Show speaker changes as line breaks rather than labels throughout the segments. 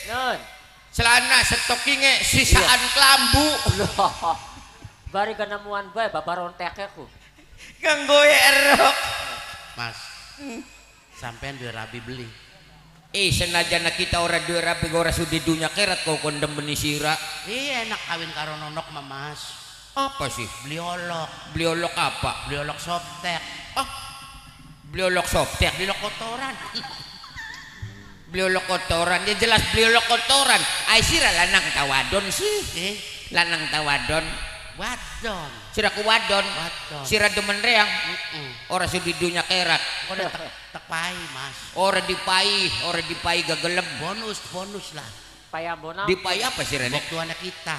Nun.
Celana stokinge sisaan kelambu.
Bari kanamuan bae babarontek aku.
Ganggo erok.
Mas. Sampean dua rabi beli.
Senajan kita ora dua rabi ora sudi dunya kerat kau kondem beni sira.
Enak kawin karo nonok mah Mas.
Apa sih?
Beli olok.
Beli olok apa?
Beli olok softtek.
Beli olok softtek.
Beli olok kotoran.
Beli olok kotoran. Ya jelas beli olok kotoran. Ai sira lanang tawadon sih. Lanang tawadon.
Wadon.
Sira ku wadon.
Wadon.
Sira demen reang. Ora sudi dunya kerat.
Kok udah tepai Mas.
Ora dipai gagelem.
Bonus lah.
Payambona.
Dipai apa sira nek?
Waktu anak kita.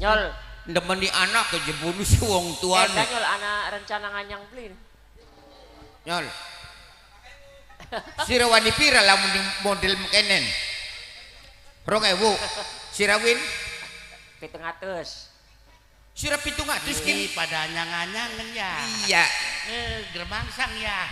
Nyol.
Demeni anak aja bonus wong tuane.
Nyol anak rencana nganyang beli.
Nyol. Sira wani pira lamun model mekenen. 2000. Sira win
700.
Sira 700
Ini pada anyang-anyangan ya.
Iya.
Gerbangsang ya.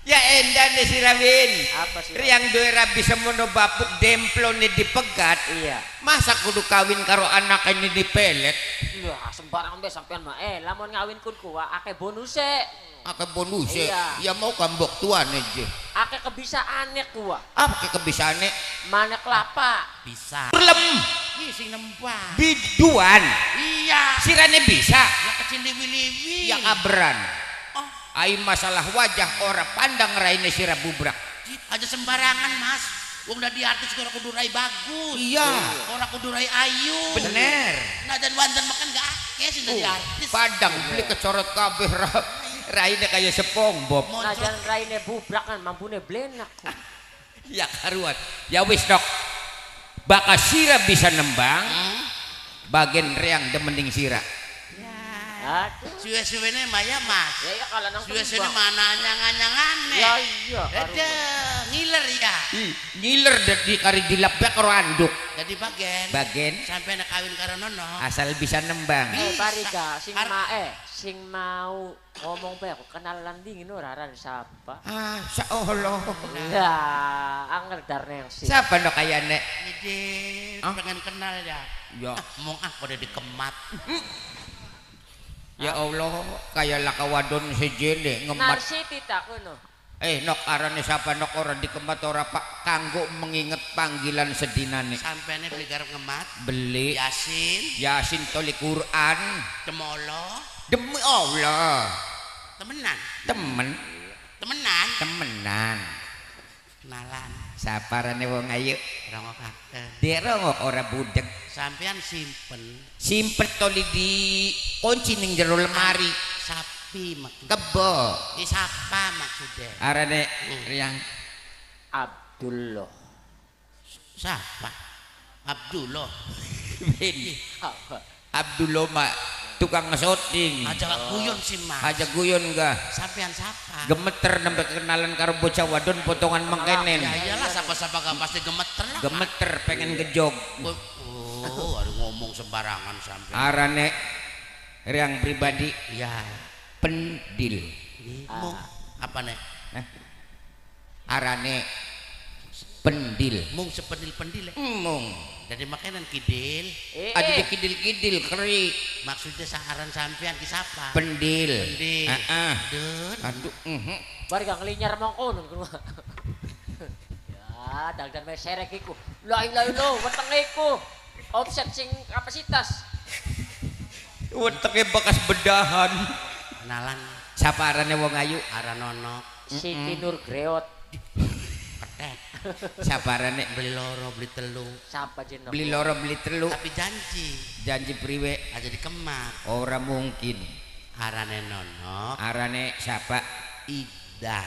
Ya endane sira win.
Apa sih?
Riang duwe rabi semono bapuk demplone dipegat.
Iya.
Masa kudu kawin karo anak ini dipelet?
Lah sembarang be sampean mah lamun ngawin kun kuwa akeh bonuse.
Akeh bonus
Iya.
ya mau kambok tuane je.
Akeh kebisaane kuwa.
Apa kebisaane?
Mana kelapa?
Bisa.
Perlem
Ih sing nembang.
biduan.
Iya.
Sirane bisa.
Ya kecil liwi-liwi.
Ya kaberan.
Oh,
Ai masalah wajah ora pandang raine sira bubrak.
aja sembarangan Mas. Wong udah di artis ora kudu rai bagus.
Iya.
Ora kudu rai ayu.
Bener.
Nah dan wandan makan gak akeh sih dari artis.
Padang beli kecorot kabeh raine kaya SpongeBob.
Najan raine bubrak kan mampune blenak.
Ya karuan. Ya wis dok. Baka sira bisa nembang. Bagian reang demening sira.
Aduh.
Suwe-suwene maya Mas.
Ya iya kalau nang
Suwe-suwene mana anyang-anyangane.
Ya iya.
Ada ngiler ya.
Ngiler di kari dilapek karo anduk.
Jadi
Bagian
sampai nak kawin karo nono.
asal bisa nembang.
Bariga sing mau ngomong bae aku kenalan dingin ora aran siapa?
Seolah.
Ya, angel darne yang sih.
Siapa dok kayane?
Jadi pengen kenal ya.
Ya.
Mau pada dikemat.
Ya Allah, kaya lakawadon sejene ngemat.
Narsiti tak kuno.
Nok arane siapa nok ora dikemat ora pak kanggo mengingat panggilan sedinane.
Sampainya beli garap ngemat.
Beli
Yasin
toli Quran.
Cemolo.
Demi Allah.
Temenan.
Temenan.
Kenalan.
Saparane wong ayu.
Rongok kakek.
Dia rongok ora budek.
Sampean simpen.
Simpet toli di kunci ning jero lemari.
Sapi maksudnya.
Kebo.
Siapa maksudnya?
Arane riang
Abdullah.
Siapa? Abdullah.
Abdullah mak tukang ngesoting.
Aja guyon sih Mas.
Aja guyon ga.
Sampean siapa?
Gemeter nembe kenalan karo bocah wadon potongan mengkenen.
Ya iyalah siapa-siapa gak pasti gemeter lah.
Gemeter pengen gejog.
Oh, ada ngomong sembarangan sampean.
Arane riang pribadi
Ya.
pendil.
Mung apa nih?
Arane pendil.
Mung sependil-pendil.
Mung.
Jadi makanan kidil.
Ada di kidil-kidil keri.
Maksudnya saharan sampean ki siapa?
Pendil.
Pendil. Dun.
Aduh.
Bari kang linyar mangkonon kuno. Ya, dagdan me serek iku. La ilaha illallah, weteng iku. Offset sing kapasitas.
Wetenge bekas bedahan.
Kenalan
Saparane wong ayu.
Aranono.
Siti Nur Greot.
Ketek.
Saparane
Beli loro, beli telu.
Siapa jeneng?
beli loro beli telu.
Tapi
Janji priwe
aja dikemat.
ora mungkin.
Arane nono.
Arane siapa?
Ida.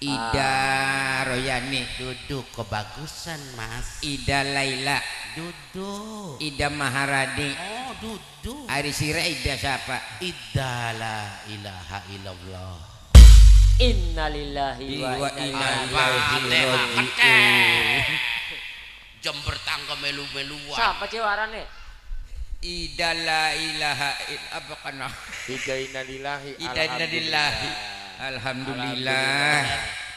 Ida Royani.
Duduk kebagusan Mas.
Ida Laila.
Duduk.
Ida Maharani.
Oh duduk.
Ari sira Ida siapa?
Ida la ilaha illallah.
Innalillahi wa inna ilaihi raji'un.
Jember tangga melu-meluan.
Siapa jewarane?
Ida la ilaha apa kana?
Tiga innalillahi
Ida innalillahi. Alhamdulillah.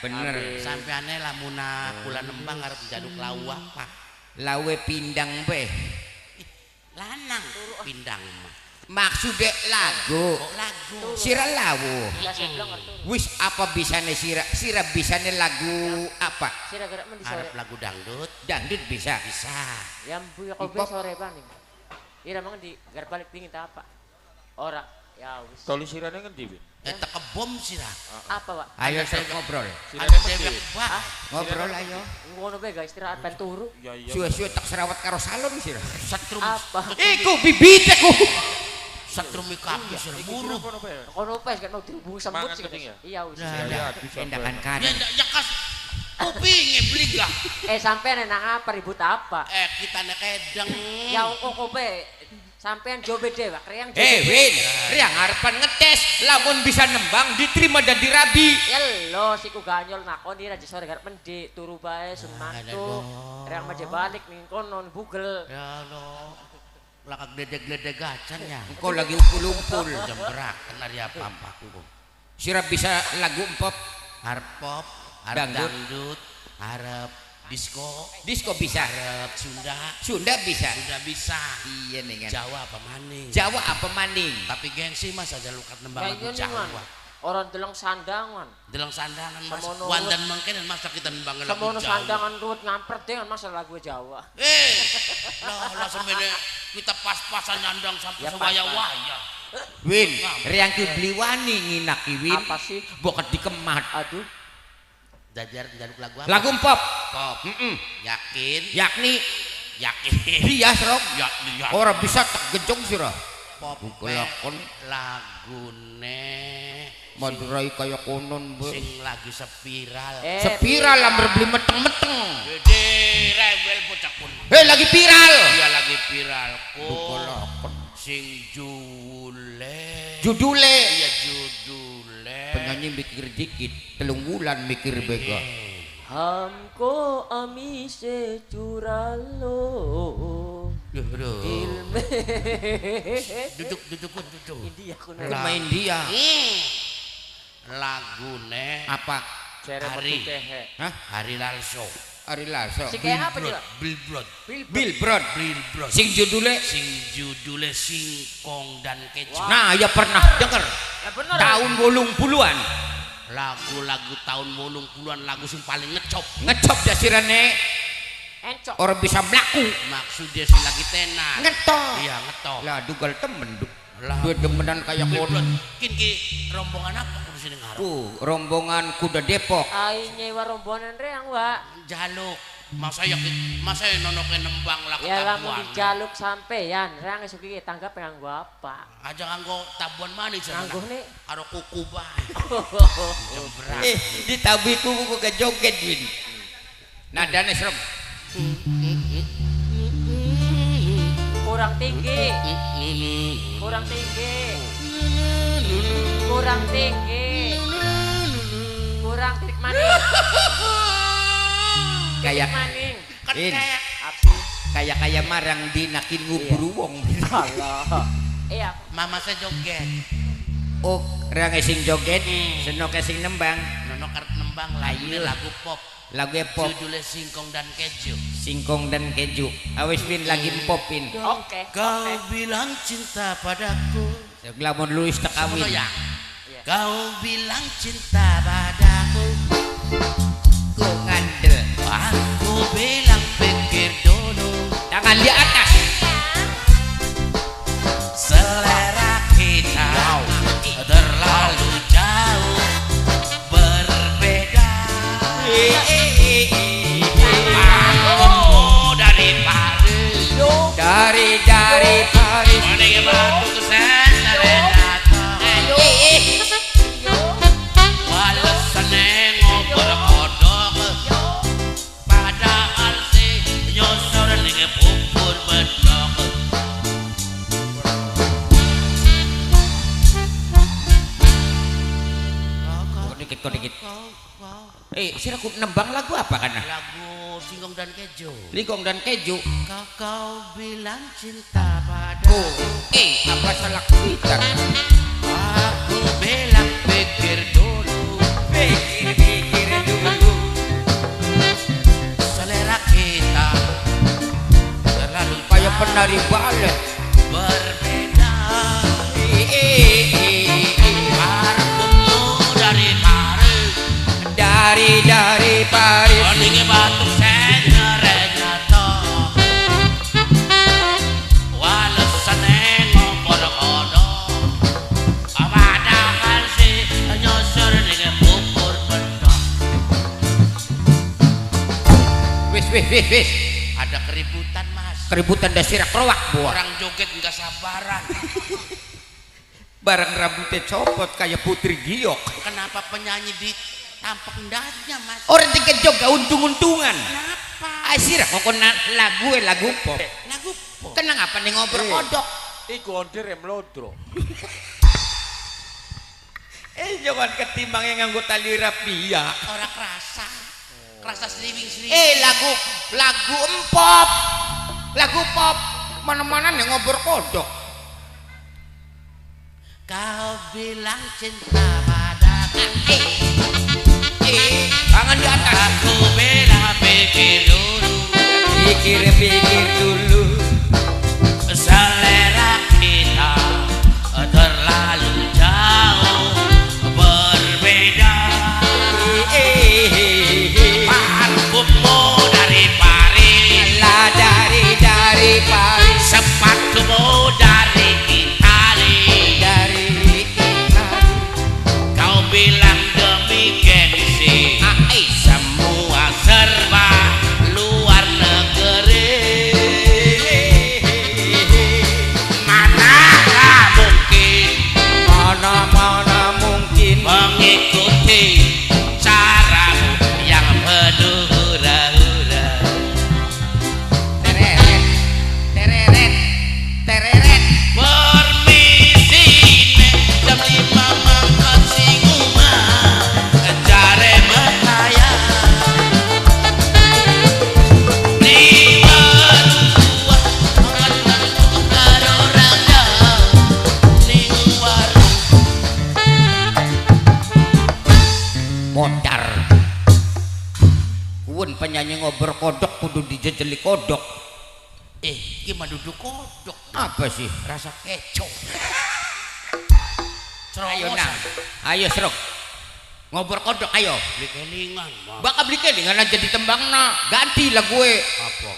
bener.
Sampeane lamuna kula nembang arep njaluk lawu apa?
Lawe pindang be.
Lanang pindang mah.
Maksudnya lagu.
Kok lagu?
Sira lawu.
Iya sebelah ngerti.
Wis apa bisane sira? Sira bisane lagu apa?
Sira gerak men di sore.
Arep lagu dangdut
Dangdut bisa.
bisa.
Yang bu ya kau
Hip-hop.
sore paning. Ira mang di gar balik pingin ta apa? Ora. Ya wis.
Toli sirane ngendi, Win?
Eta kebom sira.
Apa, Pak?
Ayo saya ngobrol.
Ada dewek wah.
Ngobrol ayo.
Ngono bae guys, istirahat ben turu.
Iya iya.
Suwe-suwe tak serawat karo salon sira.
Setrum
Apa?
Iku bibiteku.
setrum kaki sira buru.
Kono pes kan mau dihubung semut
Mangan
sih.
keting ya?
Iya wis.
Nah,
Ya, bisa.
Endakan
Ya
kanan.
ndak ya kas kupinge beli gak?
Sampean nang apa ribut apa?
Kita nek kedeng.
Ya kok pe sampean jobe dewa, kreyang jobe.
Win, riang harapan ngetes, lamun bisa nembang diterima dan dirabi.
Ya lo siku ganyol nakoni ra sore garep mendi turu bae sun mantu. Kreyang maje balik ning kono bugel.
Ya Allah. Lakak gledeg-gledeg gacan ya.
Engkau lagi umpul-umpul.
Jembrak kena dia pampaku.
Sira bisa lagu empop,
Harap pop, harap
Dangdut.
dangdut, harap disco,
disco bisa.
harap Sunda,
Sunda bisa.
Sunda bisa.
Iya nih kan.
Jawa apa maning?
Jawa apa maning?
Tapi gengsi mas aja lukat nembang lagu
Kayaknya nih man.
Jawa.
Orang deleng sandangan.
Delang sandangan mas.
Semono
Wandan mungkin masa kita nembang lagu
Semono
Jawa.
sandangan ruwet ngampret dengan masalah lagu Jawa.
Lah sebenarnya kita pas-pasan nyandang sampai
Ya,
sewaya-waya.
Win, riang ki beli wani nginaki Win.
Apa sih?
Boket dikemat.
Aduh,
Jajar jaluk lagu apa?
Lagu empop.
Pop.
Mm-mm.
Yakin?
Yakni
Yakin.
rias rok.
Yakni.
Orang bisa tak gejong sira.
Pop.
Kelakon
Lagune
Madurai kaya konon be.
sing lagi spiral.
Sepiral lamber beli meteng-meteng.
Gede rebel bocah pun.
Lagi viral.
Dia lagi viral
Kelakon.
sing jule.
Judule
Iya judule.
penyanyi mikir dikit, telung wulan mikir bega.
Hamko amise curalo
Duh.
ilme.
Duduk.
India kuno.
Main dia.
Lagune
Apa?
Cere
Hari.
metu tehe.
Hah?
Hari Lalso.
Ari Lasso.
Si kayak apa dia?
Billboard.
Billboard.
Billboard.
Sing judule.
Sing judule singkong dan keju.
Nah, ya pernah denger.
Ya bener.
Tahun 80-an.
Lagu-lagu tahun 80-an lagu sing paling ngecop.
Ngecop dasirane
Encok.
orang bisa melaku.
Maksudnya sing lagi tenar.
Ngetop.
Iya ngetop.
Lah dugal temen duk.
Lah.
Dua demenan kayak
Billboard.
konon.
Ki rombongan apa kudu sini ngarep?
Rombongan kuda Depok.
Ai nyewa rombongan reang, Wak.
Jaluk. Masa nonoke nembang lagu
Ya lamun
tabuan.
dijaluk sampean, reang esuk iki tanggap pengen gua apa?
Aja nganggo tabuan manis
Nganggo nih.
karo kuku bae. Jembrak.
Ditabi kuku ke joget Win. Nadane serem.
Kurang tinggi. Kurang tinggi. Kurang tinggi. Kurang titik maning.
Kayak
Maning.
Kan
In.
kayak
Apsi.
kayak marang dinakin nguburu wong.
Allah. Iya.
mama saya joget.
Oh, rang sing joget, senoke sing nembang.
Nono karep nembang lagu lagu pop.
Lagu pop,
Judulnya singkong dan keju.
singkong dan keju. Awis Win lagi popin.
Oke.
Kau bilang cinta padaku.
Lamun luis tak
Semono
kawin.
ya. Kau bilang cinta padaku.
Ku ngandel.
Aku bilang pikir dulu.
Tangan di atas.
Selera kita terlalu jauh berbeda. Aku dari Paris.
Dari Paris.
Mana yang batu kesana datang. Walau seneng berkodok. Padahal si nyosor ning bubur bedok.
Kok dikit. Sira ku nembang lagu apa kana?
Lagu singkong dan keju.
Lingkong dan keju.
Kau bilang cinta padaku.
Apa salah kita?
Aku bilang pikir dulu.
Pikir dulu. nari balet
berbeda. Parfummu dari Paris,
dari Paris.
Oninge batuk senyerenya toh. Walesane ngompor kodok. Padahal si nyosor dengan bubur bedok.
Wis.
Ada keributan mas.
Keributan dasir kerowak buah.
Orang joget nggak sabaran.
Barang rambutnya copot kayak Putri Giok.
Kenapa penyanyi di tampak dadanya mas?
Orang tiga joga untung-untungan.
Kenapa?
Asirah kok lagu pop.
Lagu pop.
Kenang apa nih ngobrol kodok?
Iku ondir yang melodro.
Jangan ketimbang yang nganggo tali rapia.
Orang kerasa. Kerasa seliwing.
Lagu empop. Lagu pop. Mana-mana nih ngobrol kodok.
Kau bilang cinta padaku.
Tangan di atas.
Aku bilang pikir dulu.
Pikir dulu.
Selera kita terlalu jauh berbeda. Parfummu dari Paris,
dari Paris.
sepatumu dari Itali. Kau bilang demi gengsi, semua serba luar negeri. Manakah mungkin mengikuti caramu yang berhura-hura. Permisi jam 5 makan singuma jare bahaya. Lima dua karo raja ning warung.
Modar. Kuwen penyanyi ngobrol kodok kudu dijejeli kodok.
Gimana duduk kodok
Apa sih?
rasa kecoh.
Ayo nang. Ayo serok. Ngobrol kodok ayo.
Beli kelingan mas.
Bakal beli kelingan aja di tembangna. Ganti lah gue.
Apa?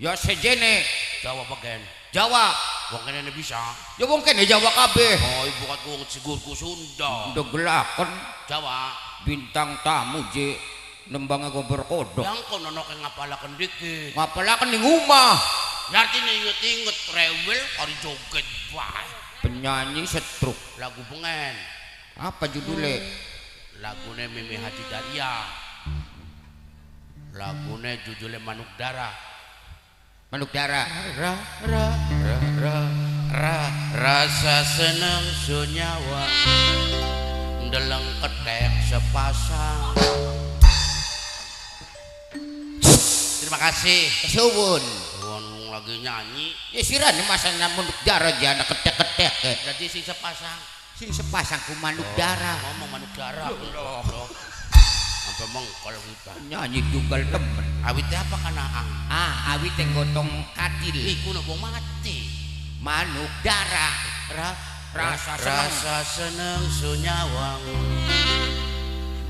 Ya sejene
Jawa bagian.
Jawa.
Wong kene bisa.
Ya mungkin ya Jawa kabeh.
Oh ibu kat wong sigurku Sunda.
Udah gelakan
Jawa.
bintang tamu je nembangnya ngobrol kodok.
Yang kono nok ngapalaken dikit.
Ngapalakan ning omah.
Artinya inget-inget rewel kari joget bae.
Penyanyi setruk.
Lagu pengen.
Apa judulnya?
Lagune Mimi Haji Daria. Lagune judulnya Manuk Darah.
Manuk darah.
Rasa seneng sunyawa ndeleng ketek sepasang. Terima kasih.
Suwun.
Wong lagi nyanyi
Ya sirane masanya manuk darah aja anak ketek-ketek.
jadi si sepasang.
Si sepasang ku manuk darah.
Ngomong Manuk Darah. Sampai mengkol kita.
Nyanyi tunggal temen.
Awitnya apa kanaang?
Awit yang gotong katil.
Iku nopo mati.
Manuk darah. Rasa
seneng sunyawang.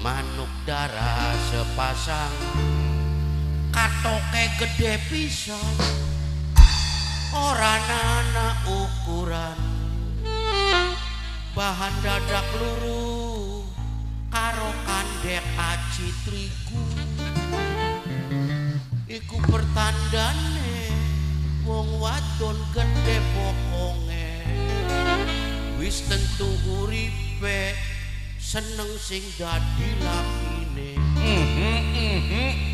Manuk darah sepasang. Katoke gede pisan. Ora nana ukuran. Bahan dadak luru karo kandek aci terigu. Iku pertandane wong wadon gede pokonge. Wis tentu uripe seneng sing dadi lakine.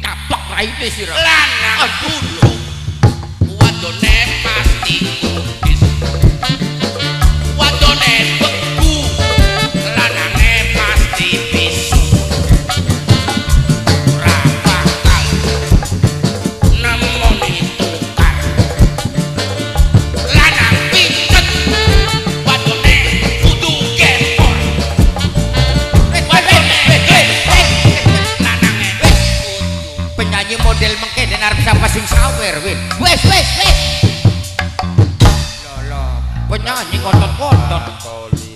Kapak raine sira.
Lanang dulu wadone pasti kudis. Wadone beku lanange pasti bisu. Ora bakal nemoni tukar. Lanang pincet wadone kudu gempor. Lanange kudu
Penyanyi model mengke dan arep sapa sing sawer win. Wes. penyanyi kotot-kotot.
Toli.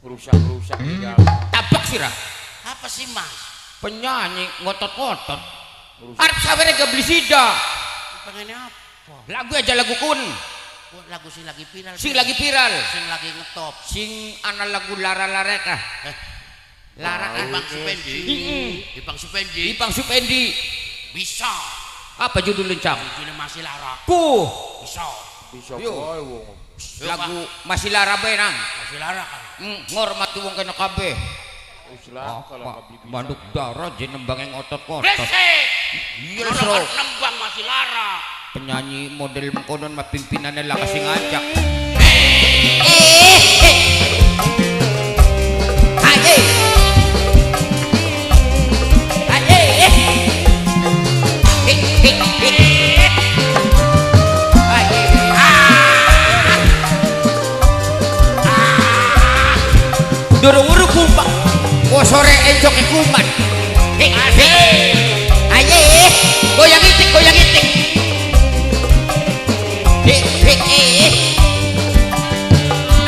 Rusak-rusak tinggal.
Tabak sirah.
Apa sih Mas?
Penyanyi ngotot-ngotot.
Rusak.
Arep sabene gak beli sida.
Pengennya apa?
Lagu aja lagu kun.
Oh, lagu sing lagi viral.
Sing lagi viral.
Sing lagi ngetop.
Sing ana lagu lara-larek ah. Lara
Ipang Supendi.
Heeh.
Ipang Supendi.
Ipang Supendi.
Bisa.
Apa judulnya Cang?
Judulnya masih lara.
Ku.
Bisa.
Bisa
Yo.
bae wong.
Lagu masih lara bae nang.
Masih lara kan.
Ngormati wong kena kabeh.
Wis lah kalau kabeh bisa.
Manduk darah jenembang yang otot-otot.
Resik.
Iya,
Ono
Bro.
kan nembang masih lara.
Penyanyi model mengkonon mah pimpinannya lah kasih ngajak. Duru-uru kumpang. Oh sore enjok kuman. Aye, goyang itik, goyang itik.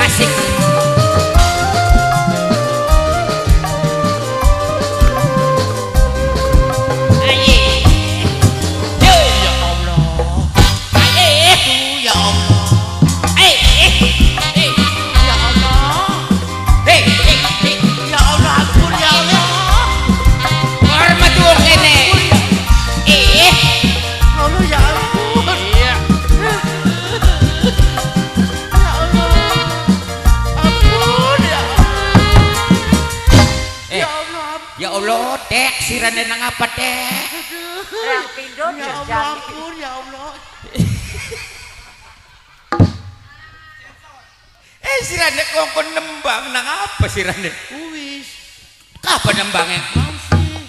Asik. Aye. Yo.
Ya Allah.
Aye.
Ya Allah. Ya Allah. Ya Allah ampun ya Allah.
Hormat wong kene.
Allah ya ampun.
Iya.
Ya Allah. Ampun ya. Ya Allah ampun.
Ya Allah, Dek, sirane nang apa, Dek?
Yang pindo
Ya Allah
jadi.
ampun ya Allah.
Sirane kongkon nembang nang apa sirane?
Uwis.
Kapan nembangnya?
Masih.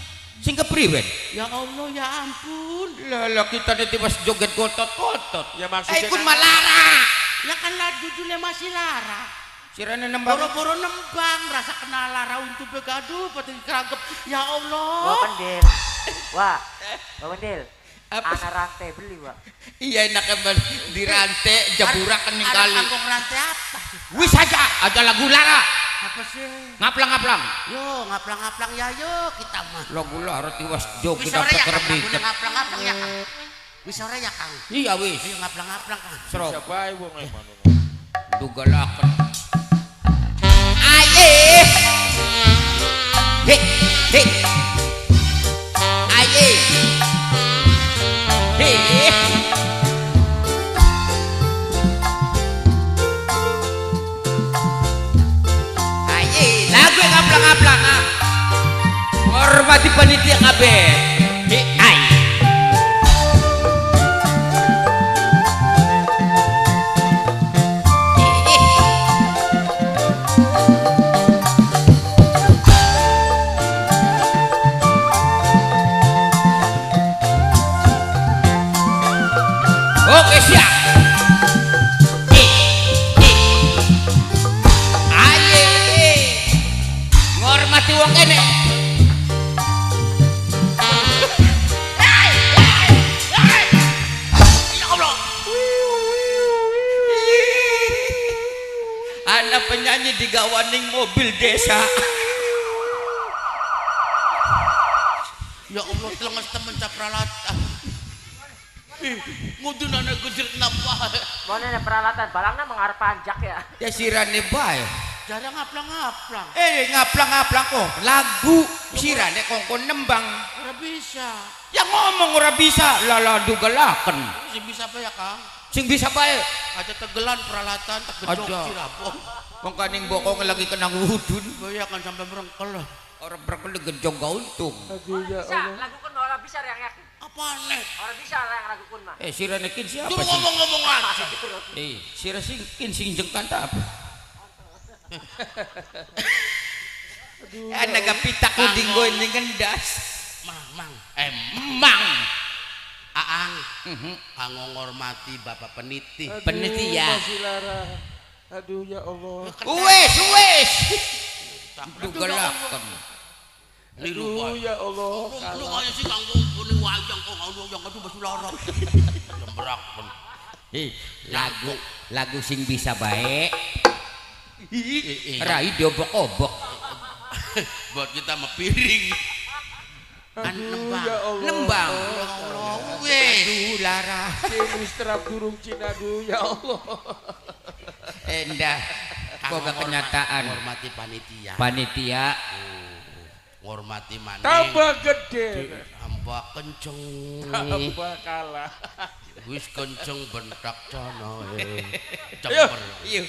Sing kepriwen?
Ya Allah ya ampun.
Lah kita di tiwas joget kotot-kotot.
Ya maksudnya
Ikut malara.
Ya kan lah judulnya masih lara.
Sirane nembang.
Boro-boro nembang rasa kenal lara untuk begadu pati keragep. Ya
Wah
Allah.
pendil. Wah. Wah pendil.
Apa?
Anak rantai beli wah.
Iya enak kan dirantai jaburak kening kali.
Kampung rantai apa?
Wis aja ada lagu lara.
Apa sih?
Ngaplang-ngaplang.
Yo ngaplang-ngaplang ya yo kita mah.
Lagu lara tiwas joget
Wis sore ya
apa
Kang,
kerbit.
lagunya ngaplang-ngaplang ya Kang. Wis sore ya Kang.
Iya wis.
Ayo ngaplang-ngaplang Kang.
Serok.
bisa bae wong e manono.
Dugalakan. Aye. He, he. Aye. He. Aye, lagu yang ngaplang-ngaplang ah. Hormati panitia kabeh. He, ay. Oke siap. Aye, ngormati wong kene.
Ya Allah.
Anak penyanyi digawaning mobil desa.
Ya Allah telengas temen capralatan. Ngudun anak gujerit napa.
Mana ada peralatan balangnya mengarep panjak ya.
Ya sirane bae.
Jarang ngaplang-ngaplang.
Ngaplang-ngaplang kok. Lagu sirane kongkon nembang.
Ora bisa.
Ya ngomong ora bisa. Lala dugalaken.
Sing bisa apa ya Kang?
Sing bisa bae.
Aja tegelan peralatan tak gedok
Aja.
cirapong.
Wong kaning bokong lagi kena ngudun.
Goyakan sampai merengkel.
Orang berkel gejong gauntung.
Aduh ya
Bisa
Allah.
lagu kun orang bisa yang yakin.
Apa nih?
Orang bisa yang lagu kun mah.
Sirane kin siapa
Tunggu
sih?
ngomong-ngomong aja.
Sira sing kin sing jengkan ta apa? Naga pitak uding goy ning gendas.
Mang.
Mang.
Aang. Kanggo ngormati Bapak Peniti.
Aduh,
Peniti ya.
masih lara. Aduh ya Allah.
Wes. Dugalaken.
Niru
Aduh
bae.
ya Allah.
Lu aja sih kanggo kuning wayang kok ngono yang aduh baju lara. Jembrak.
lagu sing bisa baik rai diobok-obok
buat kita mah piring.
Aduh ya Allah.
nembang
Weh.
aduh lara
Ini strap durung Cina aduh ya Allah.
endah boga kenyataan
Hormati panitia.
panitia
Hormati maning.
Tambah gede.
Tambah kenceng.
Tambah kalah.
Wis kenceng bentak cana.
Ayo.
Cemper.
Iya.